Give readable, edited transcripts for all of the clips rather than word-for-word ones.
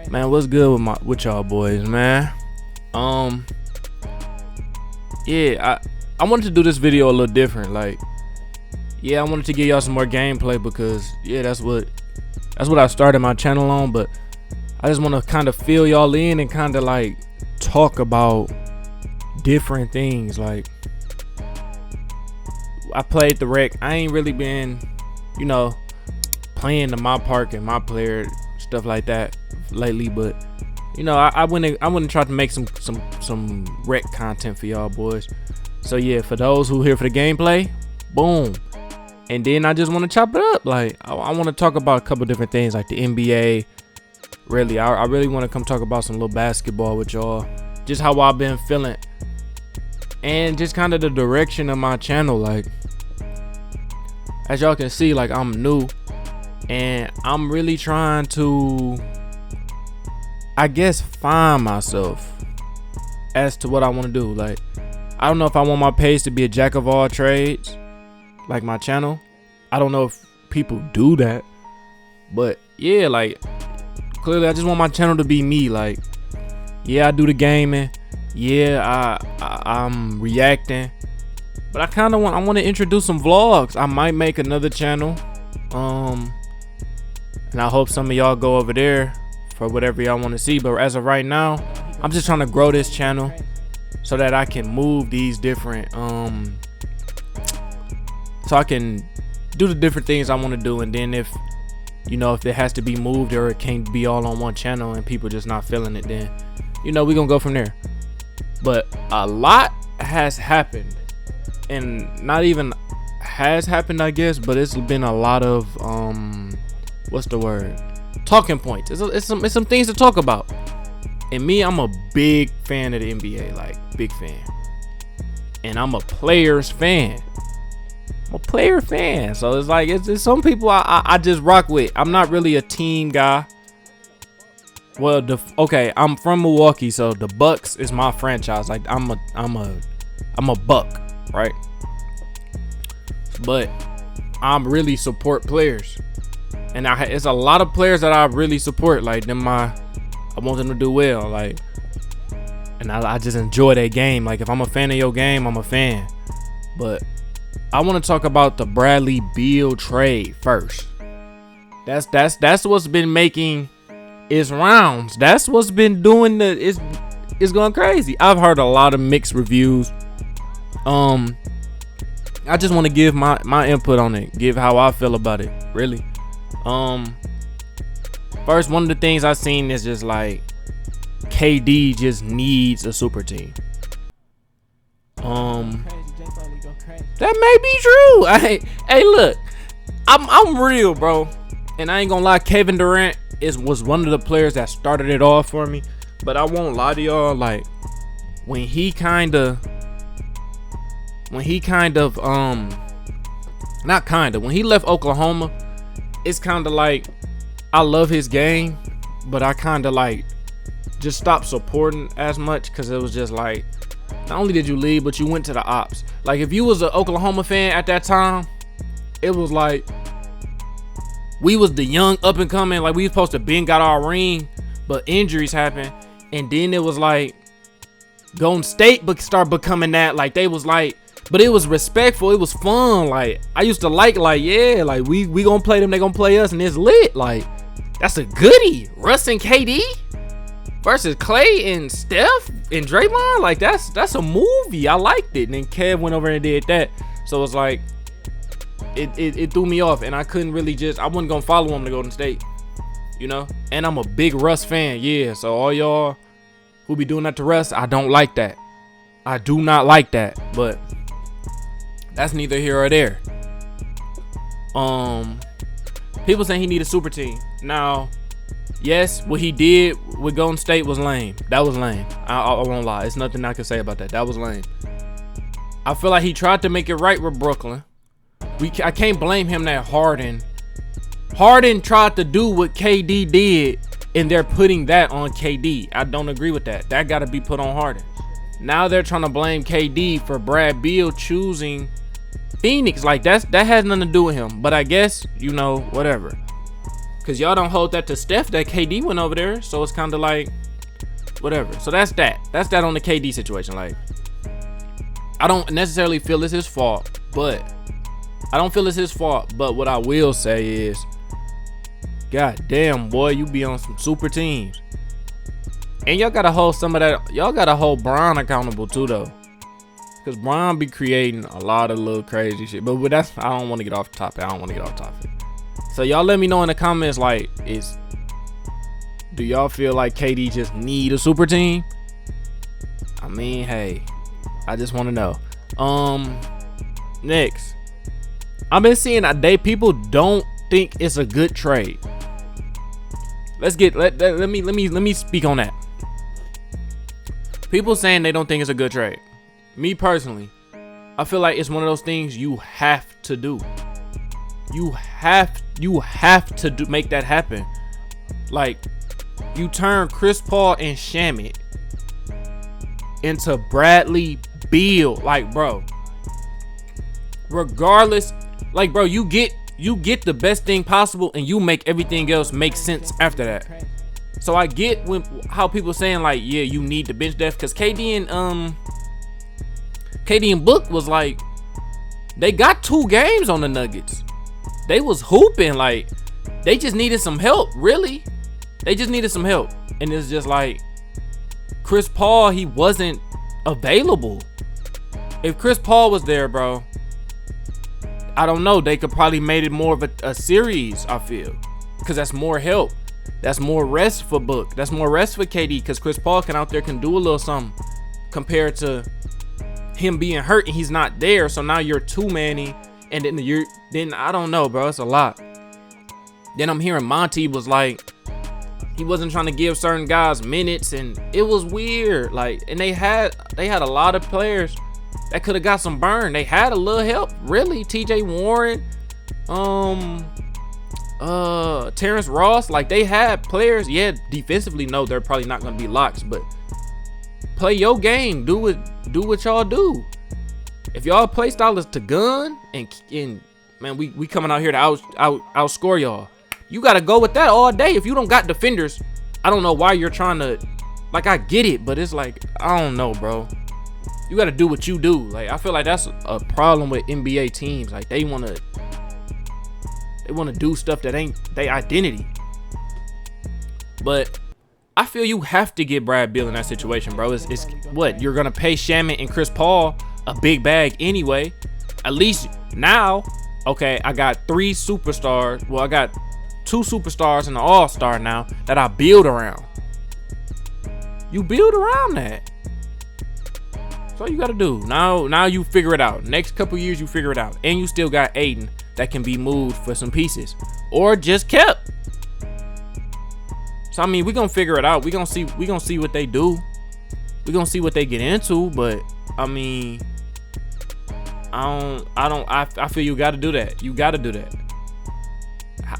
Man, what's good with y'all boys, man? Yeah, I wanted to do this video a little different. Like, yeah, I wanted to give y'all some more gameplay because yeah, that's what I started my channel on. But I just want to kind of fill y'all in and kind of like talk about different things. Like, I played the rec. I ain't really been, playing the my park and my player stuff like that lately, but I went and tried to make some rec content for y'all boys. So yeah, for those who here for the gameplay, boom. And then I just want to chop it up. Like, I want to talk about a couple different things like the NBA. Really, I really want to come talk about some little basketball with y'all, just how I've been feeling and just kind of the direction of my channel. Like, as y'all can see, like, I'm new and I'm really trying to, I guess, find myself as to what I want to do. Like, I don't know if I want my page to be a jack of all trades like my channel. I don't know if people do that, but yeah, like, clearly I just want my channel to be me. Like, yeah, I do the gaming, yeah, I'm reacting, but I kind of want to introduce some vlogs. I might make another channel, and I hope some of y'all go over there for whatever y'all want to see. But as of right now, I'm just trying to grow this channel so that I can move these different so I can do the different things I want to do. And then if it has to be moved or it can't be all on one channel and people just not feeling it, then we're gonna go from there. But a lot has happened, and not even has happened, I guess, but it's been a lot of what's the word, talking points. It's some things to talk about. And me, I'm a big fan of the NBA, like big fan, and I'm a players fan. I'm a player fan, so it's like it's some people I just rock with. I'm not really a team guy. Well, okay, I'm from Milwaukee, so the Bucks is my franchise. Like, I'm a Buck, right? But I'm really support players, and it's a lot of players that I really support. Like them, I want them to do well. Like, and I just enjoy that game. Like, if I'm a fan of your game, I'm a fan. But I want to talk about the Bradley Beal trade first. That's what's been making its rounds. That's what's been doing it's going crazy. I've heard a lot of mixed reviews. I just want to give my input on it, give how I feel about it, really. First, one of the things I've seen is just like KD just needs a super team. That may be true. Hey, look, I'm real, bro, and I ain't gonna lie. Kevin Durant was one of the players that started it off for me. But I won't lie to y'all. Like, when he kind of when he left Oklahoma, it's kind of like I love his game, but I kind of like just stopped supporting as much because it was just like, not only did you leave, but you went to the ops. Like, if you was an Oklahoma fan at that time, it was like we was the young up and coming. Like, we was supposed to been got our ring, but injuries happened, and then it was like Golden State start becoming that. Like, they was like, but it was respectful. It was fun. Like, I used to like yeah, like we gonna play them, they gonna play us, and it's lit. Like, that's a goodie. Russ and KD versus Clay and Steph and Draymond. Like, that's a movie. I liked it. And then Kev went over and did that. So it's like it threw me off, and I couldn't really I wasn't gonna follow him to Golden State, and I'm a big Russ fan. Yeah, so all y'all who be doing that to Russ, I don't like that. I do not like that. But that's neither here or there. People saying he need a super team. Now, yes, what he did with Golden State was lame. That was lame. I won't lie. It's nothing I can say about that. That was lame. I feel like he tried to make it right with Brooklyn. I can't blame him that Harden tried to do what KD did, and they're putting that on KD. I don't agree with that. That got to be put on Harden. Now they're trying to blame KD for Brad Beal choosing Phoenix. Like, that has nothing to do with him. But I guess, whatever. Cause y'all don't hold that to Steph that KD went over there. So it's kind of like whatever. So that's that. That's that on the KD situation. Like, I don't necessarily feel it's his fault, but what I will say is, god damn boy, you be on some super teams. And y'all gotta hold some of that. Y'all gotta hold Bron accountable too, though, because Bron be creating a lot of little crazy shit. But that's, I don't want to get off topic. So y'all let me know in the comments, like, do y'all feel like KD just need a super team? I mean, hey, I just want to know. Next, I've been seeing that people don't think it's a good trade. Let me speak on that. People saying they don't think it's a good trade. Me personally, I feel like it's one of those things you have to do. You have to make that happen. Like, you turn Chris Paul and Shamet into Bradley Beal. Like, bro, regardless, like, bro, you get the best thing possible, and you make everything else make sense after that. So I get how people saying, like, yeah, you need the bench depth, because KD and Book was like, they got 2 games on the Nuggets. They was hooping, like, they just needed some help, really. They just needed some help. And it's just like, Chris Paul, he wasn't available. If Chris Paul was there, bro, I don't know, they could probably made it more of a series, I feel. Because that's more help. That's more rest for Book. That's more rest for KD, because Chris Paul can do a little something compared to him being hurt and he's not there. So now you're two-manning, and then I don't know, bro. It's a lot. Then I'm hearing Monty was like, he wasn't trying to give certain guys minutes, and it was weird. Like, and they had a lot of players that could have got some burn. They had a little help, really. TJ Warren, Terrence Ross, like, they had players. Yeah, defensively, no, they're probably not gonna be locks, but play your game. Do what y'all do. If y'all play style is to gun and man, we coming out here to outscore y'all. You gotta go with that all day. If you don't got defenders, I don't know why you're trying to, like, I get it, but it's like, I don't know, bro. You gotta do what you do. Like, I feel like that's a problem with NBA teams. Like, they wanna do stuff that ain't their identity. But I feel you have to get Brad Beal in that situation, bro. It's what, you're gonna pay Shamet and Chris Paul a big bag anyway. At least now, okay, I got 3 superstars. Well, I got 2 superstars and an all-star now that I build around. You build around that. That's all you gotta do. Now you figure it out. Next couple years you figure it out. And you still got Aiden that can be moved for some pieces. Or just kept. So I mean, we're gonna figure it out. We're gonna see what they do. We're gonna see what they get into, but I mean, I feel you gotta do that. You gotta do that.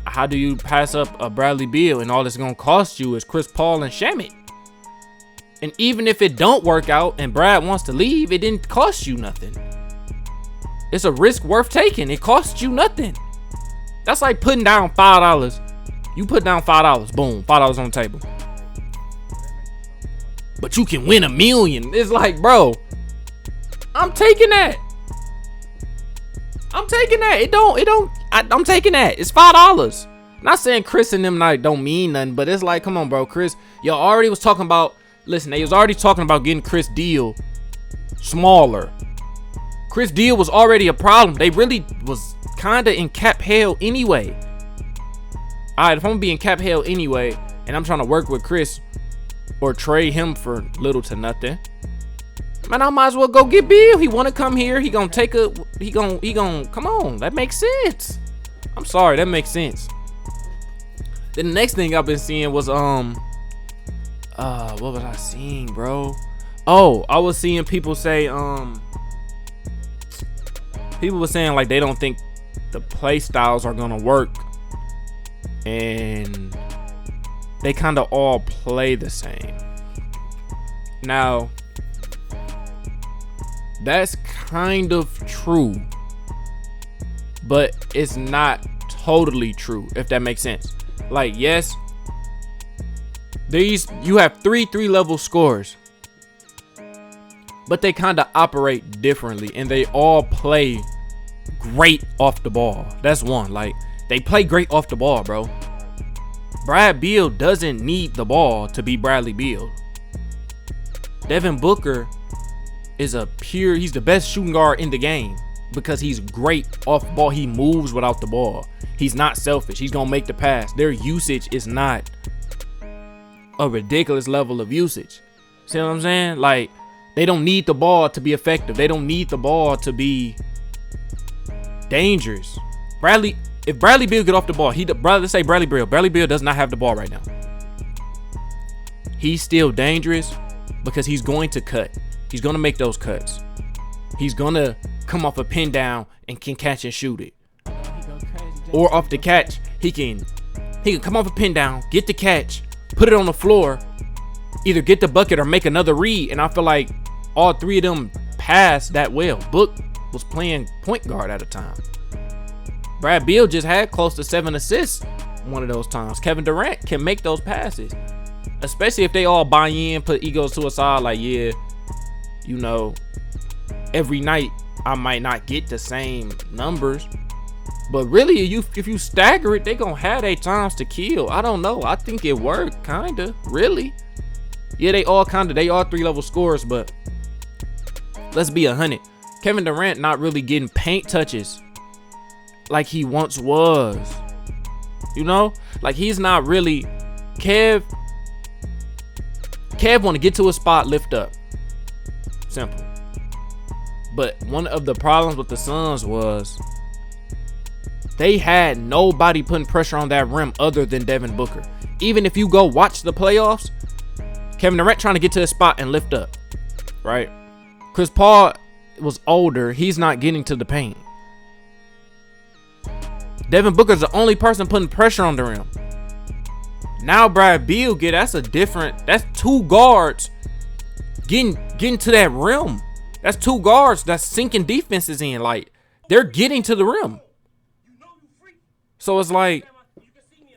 How do you pass up a Bradley Beal and all it's gonna cost you is Chris Paul and Shamet? And even if it don't work out and Brad wants to leave, it didn't cost you nothing. It's a risk worth taking. It costs you nothing. That's like putting down $5. You put down $5, boom, $5 on the table. But you can win $1 million. It's like, bro, I'm taking that. I'm taking that. It's $5. Not saying Chris and them like don't mean nothing, but it's like, come on, bro. Chris, y'all already was talking about, listen, they was already talking about getting Chris deal smaller. Chris deal was already a problem. They really was kind of in cap hell anyway. All right, if I'm gonna be in cap hell anyway, and I'm trying to work with Chris or trade him for little to nothing, man, I might as well go get Bill. He want to come here. He gonna come on. That makes sense. I'm sorry, that makes sense. Then the next thing I've been seeing was what was I seeing, bro? Oh, I was seeing people say people were saying like they don't think the play styles are gonna work, and they kind of all play the same. Now, that's kind of true, but it's not totally true, if that makes sense. Like, yes, you have three level scores, but they kind of operate differently, and they all play great off the ball. That's one. Like, they play great off the ball, bro. Brad Beal doesn't need the ball to be Bradley Beal. Devin Booker is he's the best shooting guard in the game because he's great off ball. He moves without the ball. He's not selfish. He's gonna make the pass. Their usage is not a ridiculous level of usage. See what I'm saying? Like, they don't need the ball to be effective. They don't need the ball to be dangerous. If Bradley Beal get off the ball, let's say Bradley Beal does not have the ball right now. He's still dangerous because he's going to cut. He's going to make those cuts. He's going to come off a pin down and can catch and shoot it. Or off the catch, he can come off a pin down, get the catch, put it on the floor, either get the bucket or make another read. And I feel like all three of them passed that well. Book was playing point guard at a time. Brad Beal just had close to 7 assists one of those times. Kevin Durant can make those passes, especially if they all buy in, put egos to a side. Like, yeah, you know, every night I might not get the same numbers, but really, if you stagger it, they gonna have their times to kill. I don't know. I think it worked, kinda, really. Yeah, they all 3-level scorers, but let's be 100. Kevin Durant not really getting paint touches like he once was. You know? Like, he's not really. Kev want to get to a spot, lift up. Simple. But one of the problems with the Suns was they had nobody putting pressure on that rim other than Devin Booker. Even if you go watch the playoffs, Kevin Durant trying to get to a spot and lift up, right? Chris Paul was older. He's not getting to the paint. Devin Booker's the only person putting pressure on the rim. Now Brad Beal that's two guards getting to that rim. That's two guards that's sinking defenses in. Like, they're getting to the rim. So it's like,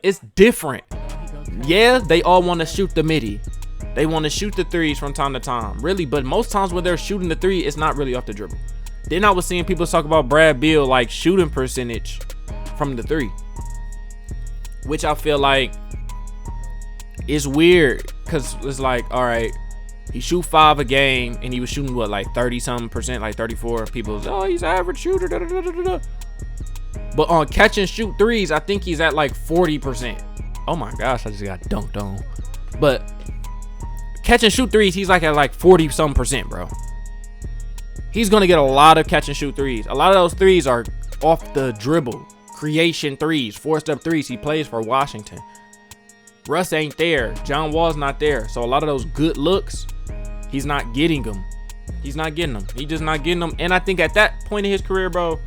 it's different. Yeah, they all want to shoot the midi. They want to shoot the threes from time to time. Really, but most times when they're shooting the three, it's not really off the dribble. Then I was seeing people talk about Brad Beal, like, shooting percentage from the three, which I feel like is weird, because it's like, all right, he shoot 5 a game and he was shooting what, like 30-something%, like 34. People was, oh, he's an average shooter, da, da, da, da, da. But on catch and shoot threes, I think he's at like 40%. Oh my gosh, I just got dunked on. But catch and shoot threes, he's like at like 40-something%, bro. He's gonna get a lot of catch and shoot threes. A lot of those threes are off the dribble, creation threes, 4-step threes. He plays for Washington. Russ ain't there. John Wall's not there. So a lot of those good looks, he's not getting them. He's not getting them. He's just not getting them. And I think at that point in his career, bro,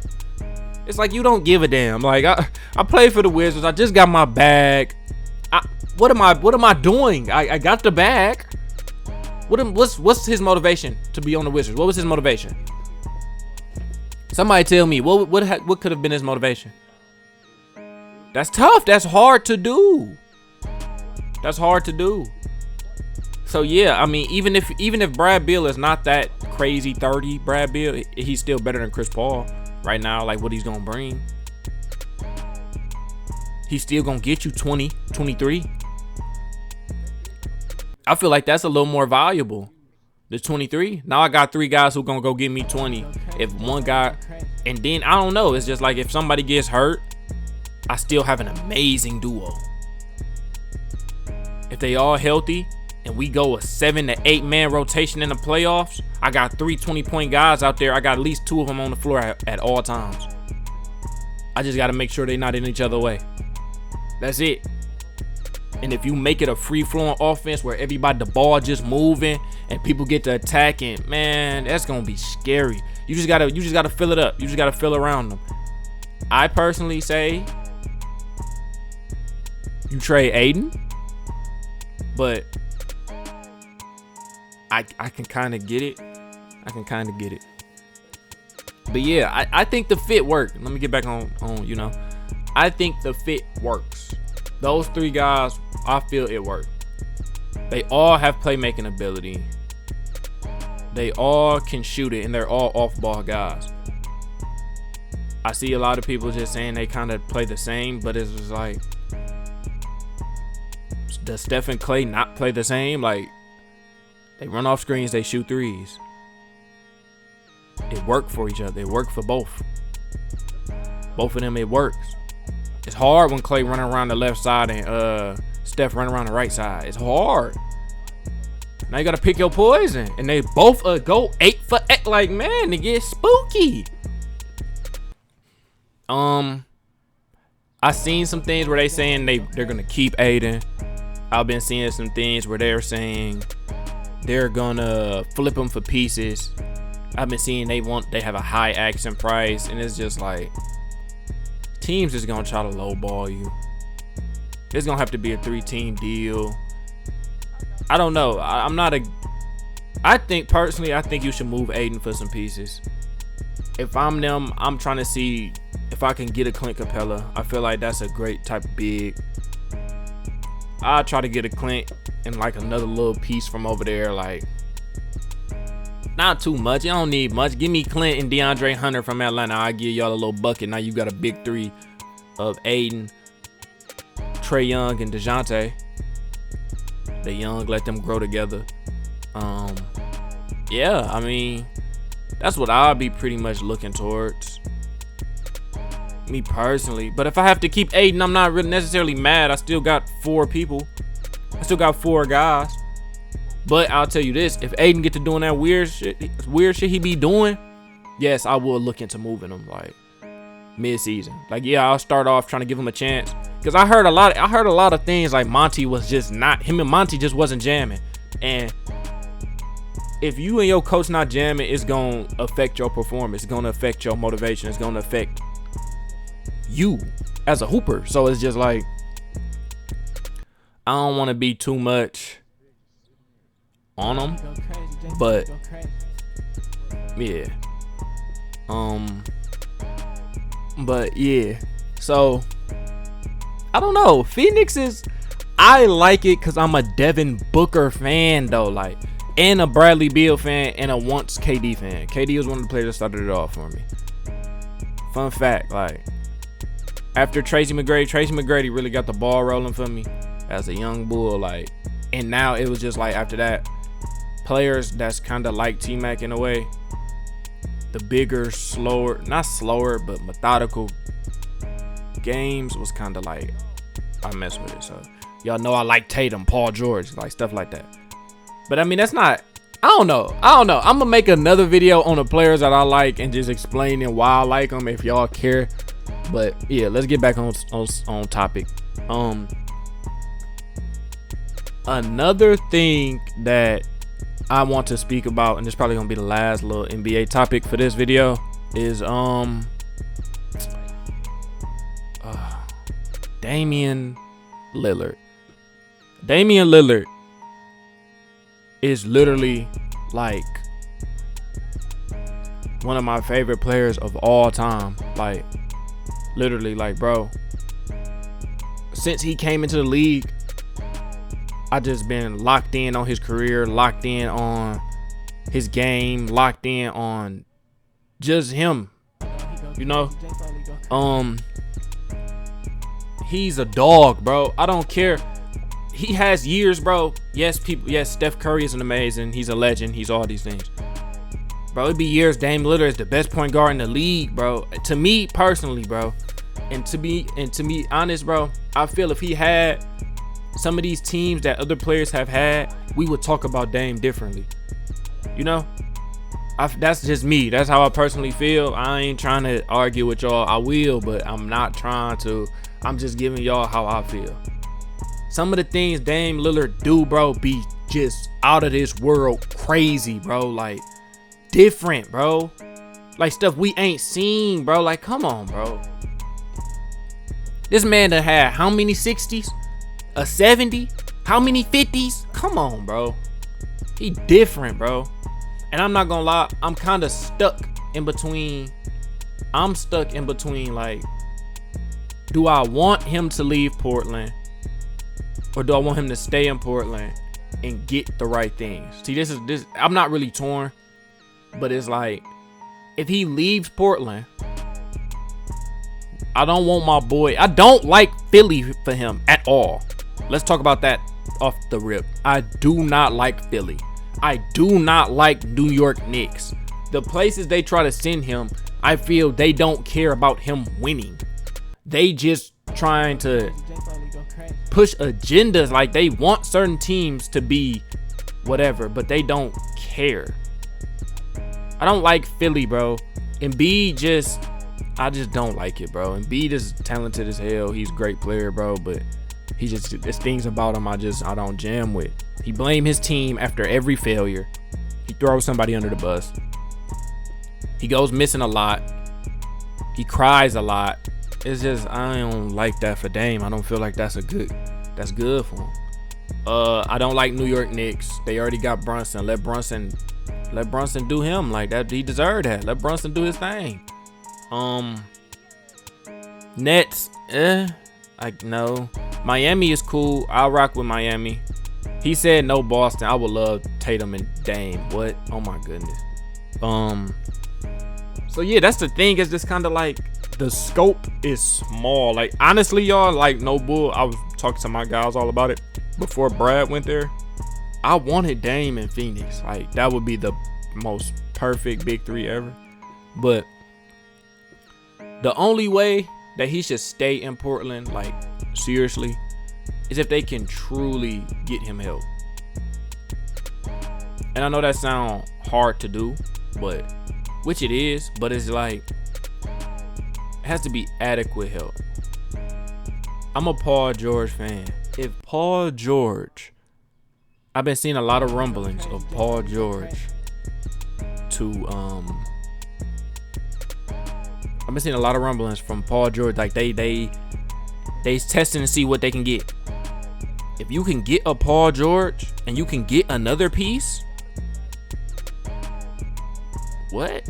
it's like you don't give a damn. Like, I play for the Wizards. I just got my bag. What am I doing? I got the bag. What's his motivation to be on the Wizards? What was his motivation? Somebody tell me what could have been his motivation. That's tough. That's hard to do. That's hard to do. So yeah, I mean, even if Brad Beal is not that crazy 30, Brad Beal, he's still better than Chris Paul right now. Like, what he's gonna bring, he's still gonna get you 20, 23. I feel like that's a little more valuable. The 23. Now I got 3 guys who gonna go get me 20. If one guy, and then I don't know. It's just like if somebody gets hurt, I still have an amazing duo. If they all healthy and we go a 7 to 8 man rotation in the playoffs, I got 3 20-point guys out there. I got at least 2 of them on the floor at all times. I just got to make sure they're not in each other's way. That's it. And if you make it a free-flowing offense where the ball just moving and people get to attacking, man, that's gonna be scary. You just gotta fill it up. You just gotta fill around them. I personally say you trade Aiden, but I can kind of get it. But yeah, I think the fit worked. Let me get back on, I think the fit works. those three guys, I feel it worked. They all have playmaking ability. They all can shoot it, and they're all off-ball guys. I see a lot of people just saying they kind of play the same, but it's just like, does Steph and Clay not play the same? Like, they run off screens, they shoot threes. It worked for each other. It worked for both. Both of them, it works. It's hard when Clay running around the left side and Steph running around the right side. It's hard. Now you gotta pick your poison, and they both go 8 for 8. Like, man, it gets spooky. I seen some things where they saying they're gonna keep Aiden. I've been seeing some things where they're saying they're gonna flip him for pieces. I've been seeing they have a high asking price, and it's just like teams is gonna try to lowball you. It's gonna have to be a 3-team deal. I don't know. I think personally, I think you should move Aiden for some pieces. If I'm them, I'm trying to see if I can get a Clint Capella. I feel like that's a great type of big. I'll try to get a Clint and like another little piece from over there. Like, not too much. You don't need much. Give me Clint and DeAndre Hunter from Atlanta. I'll give y'all a little bucket. Now you got a big three of Aiden, Trae Young, and DeJounte. They young, let them grow together. Yeah, I mean, that's what I'll be pretty much looking towards, me personally. But if I have to keep Aiden, I'm not really necessarily mad. I still got 4 people. I still got 4 guys. But I'll tell you this: if Aiden get to doing that weird shit he be doing, yes, I will look into moving him like mid-season. Like, yeah, I'll start off trying to give him a chance, because I heard a lot of things like Monty was just not, him and Monty just wasn't jamming. And if you and your coach not jamming, it's gonna affect your performance. It's gonna affect your motivation. It's gonna affect you as a hooper. So it's just like, I don't want to be too much on them, but yeah, but yeah. So I don't know. Phoenix is, I like it because I'm a Devin Booker fan though, like, and a Bradley Beal fan, and a once KD fan. KD was one of the players that started it off for me. Fun fact, like, after Tracy McGrady really got the ball rolling for me as a young bull, like, and now it was just like after that, players that's kind of like T-Mac in a way, the bigger, slower, not slower, but methodical games was kind of like, I mess with it. So y'all know I like Tatum, Paul George, like stuff like that. But I mean, that's not, I don't know. I'm gonna make another video on the players that I like and just explaining why I like them if y'all care. But yeah, let's get back on topic. Another thing that I want to speak about, and this is probably gonna be the last little NBA topic for this video, is Damian Lillard. Damian Lillard is literally like one of my favorite players of all time. Like, literally, like, bro, since he came into the league, I just been locked in on his career, locked in on his game, locked in on just him, you know. He's a dog, bro. I don't care. He has years, bro. Yes, Steph Curry is an amazing, he's a legend, he's all these things, bro. It'd be years Dame Lillard is the best point guard in the league, bro, to me personally, bro. And to be honest, bro, I feel if he had some of these teams that other players have had, we would talk about Dame differently, you know. That's just me. That's how I personally feel. I ain't trying to argue with y'all. I will, but I'm not trying to. I'm just giving y'all how I feel. Some of the things Dame Lillard do, bro, be just out of this world crazy, bro. Like, different, bro. Like, stuff we ain't seen, bro. Like, come on, bro. This man done had how many 60s? A 70? How many 50s? Come on, bro. He different, bro. And I'm not gonna lie, I'm kind of stuck in between. I'm stuck in between, like, do I want him to leave Portland? or do I want him to stay in Portland and get the right things? See, this. I'm not really torn, but it's like, if he leaves Portland, I don't want my boy. I don't like Philly for him at all. Let's talk about that off the rip. I do not like Philly. I do not like New York Knicks. The places they try to send him, I feel they don't care about him winning. They just trying to push agendas. Like, they want certain teams to be whatever, but they don't care. I don't like Philly, bro. Embiid I just don't like it, bro. Embiid is talented as hell. He's a great player, bro, but there's things about him I don't jam with. He blame his team after every failure. He throws somebody under the bus. He goes missing a lot. He cries a lot. It's just, I don't like that for Dame. I don't feel like that's good for him. I don't like New York Knicks. They already got Brunson. Let Brunson do him like that. He deserved that. Let Brunson do his thing. Nets, no. Miami is cool. I'll rock with Miami. He said no Boston. I would love Tatum and Dame. What? Oh my goodness. So yeah, that's the thing. It's just kind of like the scope is small. Like, honestly, y'all, like, no bull. I was talking to my guys all about it before Brad went there. I wanted Dame in Phoenix. Like, that would be the most perfect big three ever. But the only way that he should stay in Portland, like, seriously, is if they can truly get him help. And I know that sounds hard to do, but which it is, but it's like, it has to be adequate help. I'm a Paul George fan. If Paul George, I've been seeing a lot of rumblings of Paul George I've been seeing a lot of rumblings from Paul George, like they testing to see what they can get. If you can get a Paul George and you can get another piece, what?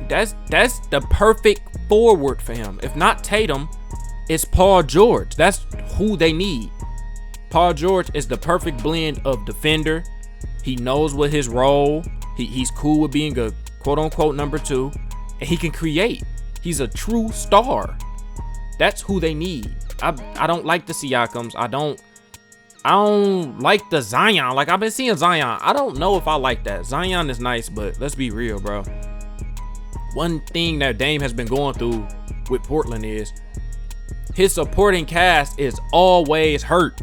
That's the perfect forward for him. If not Tatum, it's Paul George. That's who they need. Paul George is the perfect blend of defender. He knows what his role. He's cool with being a quote-unquote number two. And he can create. He's a true star. That's who they need. I don't like the Siakams. I don't like the Zion. Like, I've been seeing Zion. I don't know if I like that. Zion is nice, but let's be real, bro. One thing that Dame has been going through with Portland is his supporting cast is always hurt.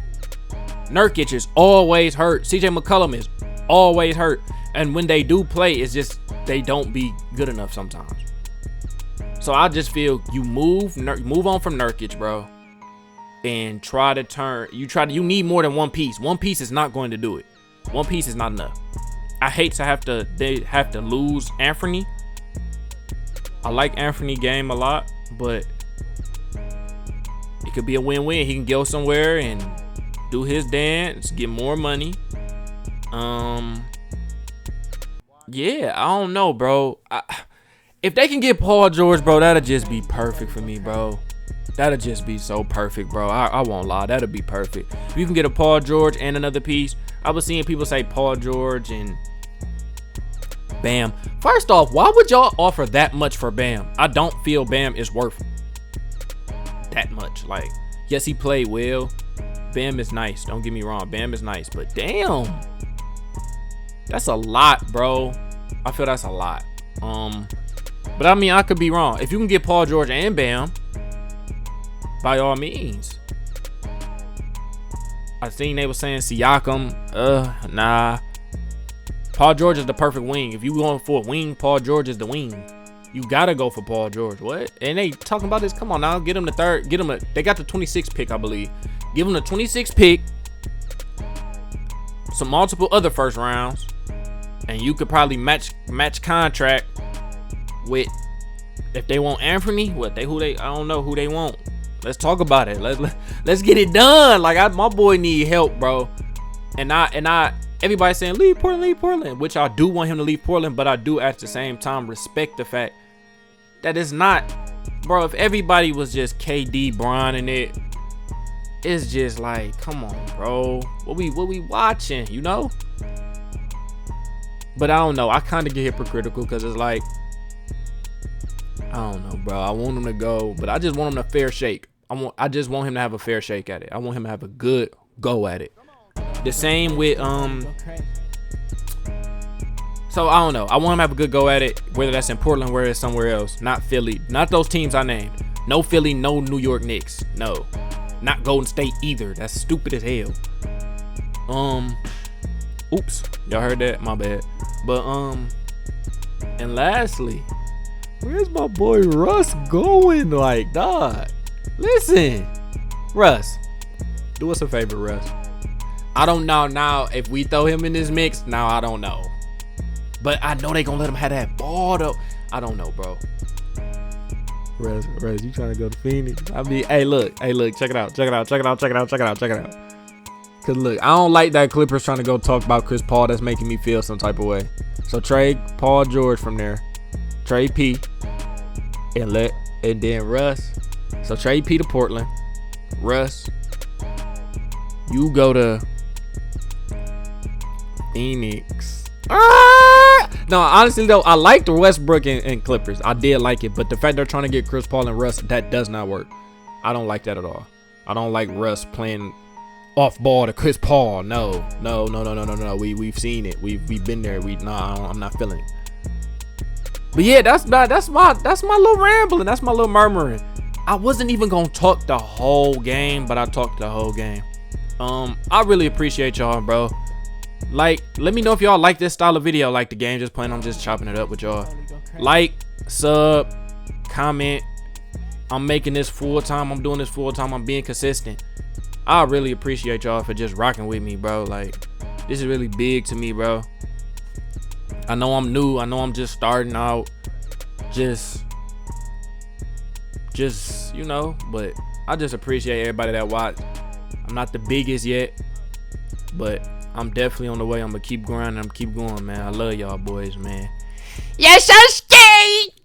Nurkic is always hurt. CJ McCollum is always hurt. And when they do play, it's just they don't be good enough sometimes. So I just feel you move on from Nurkic, bro, and try to turn. You need more than one piece. One piece is not going to do it. One piece is not enough. I hate to they have to lose Anthony. I like Anthony game a lot, but it could be a win-win. He can go somewhere and do his dance, get more money. Yeah, I don't know, bro. If they can get Paul George, bro, that'll just be perfect for me, bro. That'll just be so perfect, bro. I won't lie. That'll be perfect. If you can get a Paul George and another piece. I was seeing people say Paul George and Bam. First off, why would y'all offer that much for Bam? I don't feel Bam is worth that much. Like, yes, he played well. Bam is nice. Don't get me wrong. Bam is nice. But damn. That's a lot, bro. I feel that's a lot. But I mean, I could be wrong. If you can get Paul George and Bam, by all means. I seen they were saying Siakam. Nah. Paul George is the perfect wing. If you going for a wing, Paul George is the wing. You gotta go for Paul George. What? And they talking about this. Come on now, get him the third. Get him a. They got the 26th pick, I believe. Give him the 26th pick. Some multiple other first rounds, and you could probably match contract with, if they want Anthony. I don't know who they want. Let's talk about it. Let's get it done. Like, my boy need help, bro. And everybody's saying leave Portland, which I do want him to leave Portland, but I do at the same time respect the fact that it's not, bro. If everybody was just KD, Bron in it, it's just like, come on, bro. What we watching, you know? But I don't know. I kind of get hypocritical because it's like, I don't know, bro. I want him to go, but I just want him to fair shake. I just want him to have a fair shake at it. I want him to have a good go at it. The same with so I don't know. I want him to have a good go at it, whether that's in Portland, whether it's somewhere else, not Philly, not those teams I named. No Philly, no New York Knicks, no, not Golden State either. That's stupid as hell. Oops, y'all heard that? My bad. But and lastly, where's my boy Russ going? Like, dog, listen, Russ, do us a favor, Russ. I don't know now if we throw him in this mix. Now I don't know, but I know they gonna let him have that ball though. I don't know, bro. Russ, you trying to go to Phoenix? I mean, hey, look, check it out. Cause look, I don't like that Clippers trying to go talk about Chris Paul. That's making me feel some type of way. So trade Paul George from there, trade P, and then Russ. So trade P to Portland. Russ, you go to Phoenix. No, honestly though, I like the Westbrook and Clippers. I did like it, but the fact they're trying to get Chris Paul and Russ, that does not work. I don't like that at all. I don't like Russ playing off ball to Chris Paul. No. We've seen it. We've been there. I'm not feeling it. But yeah, that's my little rambling. That's my little murmuring. I wasn't even gonna talk the whole game, but I talked the whole game. I really appreciate y'all, bro. Like, let me know if y'all like this style of video, like the game just playing. I'm just chopping it up with y'all. Like, sub, comment. I'm making this full time. I'm doing this full time. I'm being consistent. I really appreciate y'all for just rocking with me, bro. Like, this is really big to me, bro. I know I'm new. I know I'm just starting out. Just you know, but I just appreciate everybody that watched. I'm not the biggest yet, but I'm definitely on the way. I'm gonna keep grinding. I'm keep going, man. I love y'all boys, man. Yes, so skate.